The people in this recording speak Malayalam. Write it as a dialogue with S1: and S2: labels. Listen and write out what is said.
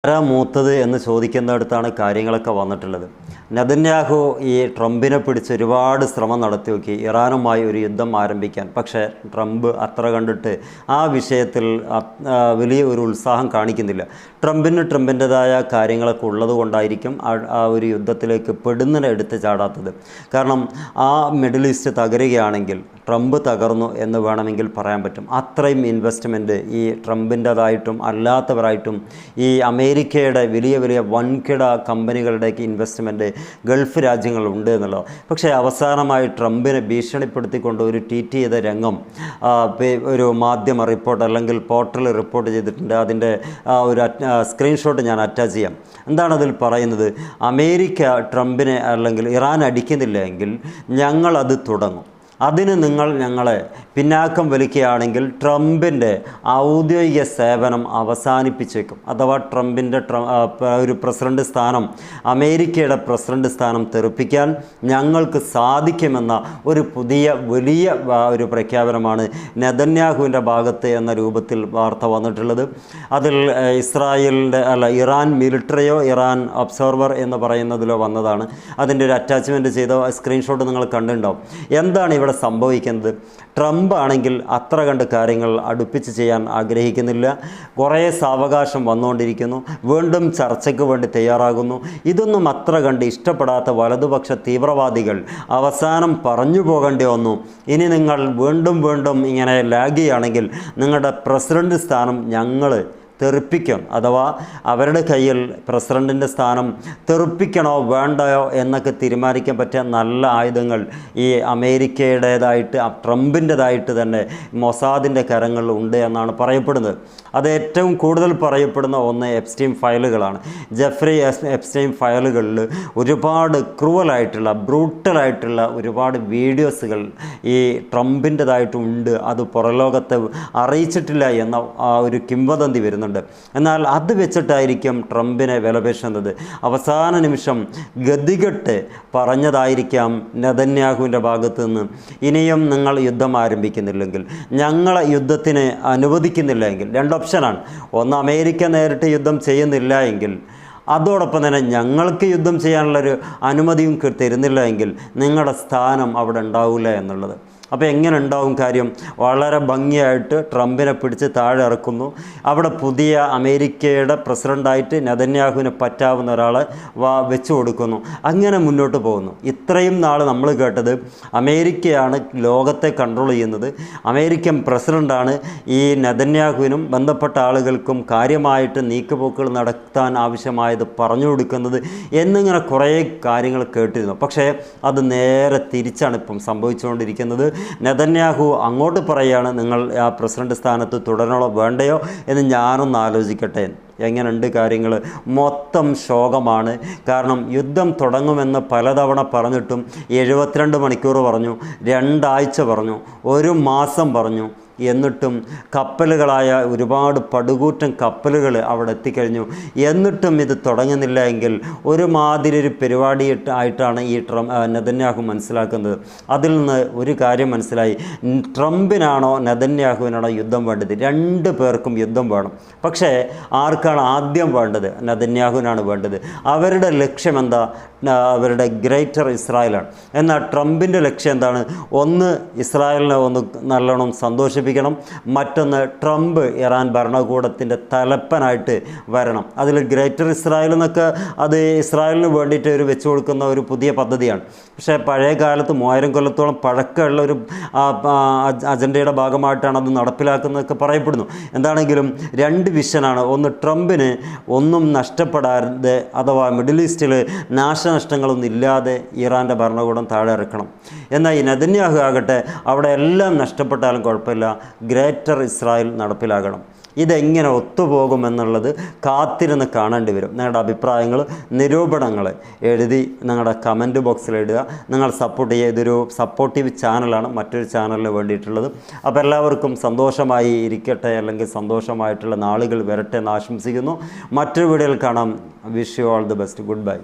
S1: ആരാ മൂത്തത് എന്ന് ചോദിക്കുന്നിടത്താണ് കാര്യങ്ങളൊക്കെ വന്നിട്ടുള്ളത്. നെതന്യാഹു ഈ ട്രംപിനെ പിടിച്ച് ഒരുപാട് ശ്രമം നടത്തി നോക്കി ഇറാനുമായി ഒരു യുദ്ധം ആരംഭിക്കാൻ. പക്ഷേ ട്രംപ് അത്ര കണ്ടിട്ട് ആ വിഷയത്തിൽ വലിയ ഒരു ഉത്സാഹം കാണിക്കുന്നില്ല. ട്രംപിൻ്റെതായ കാര്യങ്ങളൊക്കെ ഉള്ളത് കൊണ്ടായിരിക്കും ആ ഒരു യുദ്ധത്തിലേക്ക് പെടുന്നതിനെ എടുത്ത് ചാടാത്തത്. കാരണം ആ മിഡിൽ ഈസ്റ്റ് തകരുകയാണെങ്കിൽ ട്രംപ് തകർന്നു എന്ന് വേണമെങ്കിൽ പറയാൻ പറ്റും. അത്രയും ഇൻവെസ്റ്റ്മെൻറ്റ് ഈ ട്രംപിൻ്റെതായിട്ടും അല്ലാത്തവരായിട്ടും ഈ അമേരിക്കയുടെ വലിയ വലിയ വൻകിട കമ്പനികളുടെയൊക്കെ ഇൻവെസ്റ്റ്മെൻറ്റ് ഗൾഫ് രാജ്യങ്ങളുണ്ട് എന്നുള്ളത്. പക്ഷേ അവസാനമായി ട്രംപിനെ ഭീഷണിപ്പെടുത്തിക്കൊണ്ട് ഒരു ട്വീറ്റ് ചെയ്ത രംഗം ഒരു മാധ്യമ റിപ്പോർട്ട് അല്ലെങ്കിൽ പോർട്ടൽ റിപ്പോർട്ട് ചെയ്തിട്ടുണ്ട്. അതിൻ്റെ ഒരു സ്ക്രീൻഷോട്ട് ഞാൻ അറ്റാച്ച് ചെയ്യാം. എന്താണ് അതിൽ പറയുന്നത്? അമേരിക്ക ട്രംപിനെ അല്ലെങ്കിൽ ഇറാൻ അടിക്കുന്നില്ല എങ്കിൽ ഞങ്ങളത് തുടങ്ങും. അതിന് നിങ്ങൾ ഞങ്ങളെ പിന്നാക്കം വലിക്കുകയാണെങ്കിൽ ട്രംപിൻ്റെ ഔദ്യോഗിക സേവനം അവസാനിപ്പിച്ചേക്കും. അഥവാ ട്രംപിൻ്റെ ഒരു പ്രസിഡന്റ് സ്ഥാനം, അമേരിക്കയുടെ പ്രസിഡന്റ് സ്ഥാനം തെറിപ്പിക്കാൻ ഞങ്ങൾക്ക് സാധിക്കുമെന്ന ഒരു പുതിയ വലിയ ഒരു പ്രഖ്യാപനമാണ് നെതന്യാഹുവിൻ്റെ ഭാഗത്ത് എന്ന രൂപത്തിൽ വാർത്ത വന്നിട്ടുള്ളത്. അതിൽ ഇറാൻ മിലിറ്ററിയോ ഇറാൻ ഒബ്സർവർ എന്ന് പറയുന്നതിലോ വന്നതാണ്. അതിൻ്റെ ഒരു അറ്റാച്ച്മെൻറ്റ് ചെയ്ത സ്ക്രീൻഷോട്ട് നിങ്ങൾ കണ്ടിട്ടുണ്ടാവും. എന്താണ് ഇവിടെ സംഭവിക്കുന്നത്? ട്രംപ് ആണെങ്കിൽ അത്ര കണ്ട് കാര്യങ്ങൾ അടുപ്പിച്ച് ചെയ്യാൻ ആഗ്രഹിക്കുന്നില്ല. കുറേ സാവകാശം വന്നുകൊണ്ടിരിക്കുന്നു. വീണ്ടും ചർച്ചയ്ക്ക് വേണ്ടി തയ്യാറാകുന്നു. ഇതൊന്നും അത്ര കണ്ട് ഇഷ്ടപ്പെടാത്ത വലതുപക്ഷ തീവ്രവാദികൾ അവസാനം പറഞ്ഞു പോകേണ്ടി വന്നു. ഇനി നിങ്ങൾ വീണ്ടും ഇങ്ങനെ ലാഗ് ചെയ്യുകയാണെങ്കിൽ നിങ്ങളുടെ പ്രസിഡന്റ് സ്ഥാനം ഞങ്ങൾ തെറിപ്പിക്കും. അഥവാ അവരുടെ കയ്യിൽ പ്രസിഡൻറ്റിൻ്റെ സ്ഥാനം തെറിപ്പിക്കണോ വേണ്ടയോ എന്നൊക്കെ തീരുമാനിക്കാൻ പറ്റിയ നല്ല ആയുധങ്ങൾ ഈ അമേരിക്കയുടേതായിട്ട് ട്രംപിൻ്റെതായിട്ട് തന്നെ മൊസാദിൻ്റെ കരങ്ങളിൽ ഉണ്ട് എന്നാണ് പറയപ്പെടുന്നത്. അത് ഏറ്റവും കൂടുതൽ പറയപ്പെടുന്ന ഒന്ന് എപ്സ്റ്റീൻ ഫയലുകളാണ്. ജെഫ്രി എപ്സ്റ്റീൻ ഫയലുകളിൽ ഒരുപാട് ക്രൂവലായിട്ടുള്ള ബ്രൂട്ടലായിട്ടുള്ള ഒരുപാട് വീഡിയോസുകൾ ഈ ട്രംപിൻ്റെതായിട്ടുണ്ട്. അത് പുറലോകത്തെ അറിയിച്ചിട്ടില്ല എന്ന ഒരു കിംവദന്തി വരുന്നുണ്ട്. എന്നാൽ അത് വെച്ചിട്ടായിരിക്കും ട്രംപിനെ വിലപേശുന്നത്. അവസാന നിമിഷം ഗതികെട്ട് പറഞ്ഞതായിരിക്കാം നെതന്യാഹുവിൻ്റെ ഭാഗത്തു നിന്ന്, ഇനിയും നിങ്ങൾ യുദ്ധം ആരംഭിക്കുന്നില്ലെങ്കിൽ, ഞങ്ങളെ യുദ്ധത്തിന് അനുവദിക്കുന്നില്ല എങ്കിൽ, രണ്ട് ഓപ്ഷനാണ്. ഒന്ന്, അമേരിക്ക നേരിട്ട് യുദ്ധം ചെയ്യുന്നില്ല എങ്കിൽ, അതോടൊപ്പം തന്നെ ഞങ്ങൾക്ക് യുദ്ധം ചെയ്യാനുള്ളൊരു അനുമതിയും തരുന്നില്ല എങ്കിൽ നിങ്ങളുടെ സ്ഥാനം അവിടെ ഉണ്ടാവില്ല എന്നുള്ളത്. അപ്പോൾ എങ്ങനെ ഉണ്ടാവും കാര്യം? വളരെ ഭംഗിയായിട്ട് ട്രംപിനെ പിടിച്ച് താഴെ ഇറക്കുന്നു. അവിടെ പുതിയ അമേരിക്കയുടെ പ്രസിഡൻ്റായിട്ട് നെതന്യാഹുവിന് പറ്റാവുന്ന ഒരാളെ വെച്ചു കൊടുക്കുന്നു. അങ്ങനെ മുന്നോട്ട് പോകുന്നു. ഇത്രയും നാൾ നമ്മൾ കേട്ടത് അമേരിക്കയാണ് ലോകത്തെ കൺട്രോൾ ചെയ്യുന്നത്, അമേരിക്കൻ പ്രസിഡൻ്റാണ് ഈ നെതന്യാഹുവിനും ബന്ധപ്പെട്ട ആളുകൾക്കും കാര്യമായിട്ട് നീക്കുപോക്കുകൾ നടത്താൻ ആവശ്യമായത് പറഞ്ഞു കൊടുക്കുന്നത് എന്നിങ്ങനെ കുറേ കാര്യങ്ങൾ കേട്ടിരുന്നു. പക്ഷേ അത് നേരെ തിരിച്ചാണ് ഇപ്പം സംഭവിച്ചുകൊണ്ടിരിക്കുന്നത്. നെതന്യാഹു അങ്ങോട്ട് പറയുകയാണ്, നിങ്ങൾ ആ പ്രസിഡന്റ് സ്ഥാനത്ത് തുടരണോ വേണ്ടയോ എന്ന് ഞാനൊന്ന് ആലോചിക്കട്ടെ. എങ്ങനെയുണ്ട് കാര്യങ്ങൾ? മൊത്തം ശോകമാണ്. കാരണം യുദ്ധം തുടങ്ങുമെന്ന് പലതവണ പറഞ്ഞിട്ടും 72 മണിക്കൂർ പറഞ്ഞു, 2 ആഴ്ച പറഞ്ഞു, 1 മാസം പറഞ്ഞു. എന്നിട്ടും കപ്പലുകളായ ഒരുപാട് പടുകൂറ്റൻ കപ്പലുകൾ അവിടെ എത്തിക്കഴിഞ്ഞു. എന്നിട്ടും ഇത് തുടങ്ങുന്നില്ല എങ്കിൽ ഒരുമാതിരി ഒരു പരിപാടി ആയിട്ടാണ് ഈ നെതന്യാഹു മനസ്സിലാക്കുന്നത്. അതിൽ നിന്ന് ഒരു കാര്യം മനസ്സിലായി, ട്രംപിനാണോ നെതന്യാഹുവിനാണോ യുദ്ധം വേണ്ടത്? 2 പേർക്കും യുദ്ധം വേണം. പക്ഷേ ആർക്കാണ് ആദ്യം വേണ്ടത്? നെതന്യാഹുവിനാണ് വേണ്ടത്. അവരുടെ ലക്ഷ്യം എന്താ? അവരുടെ ഗ്രേറ്റർ ഇസ്രായേലാണ്. എന്നാൽ ട്രംപിൻ്റെ ലക്ഷ്യം എന്താണ്? ഒന്ന്, ഇസ്രായേലിനെ ഒന്ന് നല്ലോണം സന്തോഷിപ്പിക്കണം. മറ്റൊന്ന്, ട്രംപ് ഇറാൻ ഭരണകൂടത്തിൻ്റെ തലപ്പനായിട്ട് വരണം. അതിൽ ഗ്രേറ്റർ ഇസ്രായേൽ എന്നൊക്കെ അത് ഇസ്രായേലിന് വേണ്ടിയിട്ട് ഒരു വെച്ചു കൊടുക്കുന്ന ഒരു പുതിയ പദ്ധതിയാണ്. പക്ഷേ പഴയ കാലത്ത് 3000 കൊല്ലത്തോളം പഴക്കമുള്ള ഒരു അജണ്ടയുടെ ഭാഗമായിട്ടാണ് അത് നടപ്പിലാക്കുന്നതൊക്കെ പറയപ്പെടുന്നു. എന്താണെങ്കിലും 2 വിഷനാണ്. ഒന്ന്, ട്രംപിന് ഒന്നും നഷ്ടപ്പെടാതെ അഥവാ മിഡിൽ ഈസ്റ്റിൽ നാശനഷ്ടങ്ങളൊന്നും ഇല്ലാതെ ഇറാൻ്റെ ഭരണകൂടം താഴെ ഇറക്കണം. എന്നാൽ ഈ നെതന്യാഹു ആകട്ടെ അവിടെ എല്ലാം നഷ്ടപ്പെട്ടാലും കുഴപ്പമില്ല, ഗ്രേറ്റർ ഇസ്രായേൽ നടപ്പിലാകണം. ഇതെങ്ങനെ ഒത്തുപോകുമെന്നുള്ളത് കാത്തിരുന്ന് കാണേണ്ടി വരും. നിങ്ങളുടെ അഭിപ്രായങ്ങൾ, നിരൂപണങ്ങൾ എഴുതി നിങ്ങളുടെ കമൻറ്റ് ബോക്സിൽ ഇടുക. നിങ്ങൾ സപ്പോർട്ട് ചെയ്യുക. ഇതൊരു സപ്പോർട്ടീവ് ചാനലാണ്, മറ്റൊരു ചാനലിന് വേണ്ടിയിട്ടുള്ളത്. അപ്പോൾ എല്ലാവർക്കും സന്തോഷമായി ഇരിക്കട്ടെ, അല്ലെങ്കിൽ സന്തോഷമായിട്ടുള്ള നാളുകൾ വരട്ടെ എന്ന് ആശംസിക്കുന്നു. മറ്റൊരു വീഡിയോയിൽ കാണാം. Wish you all the best. Good bye.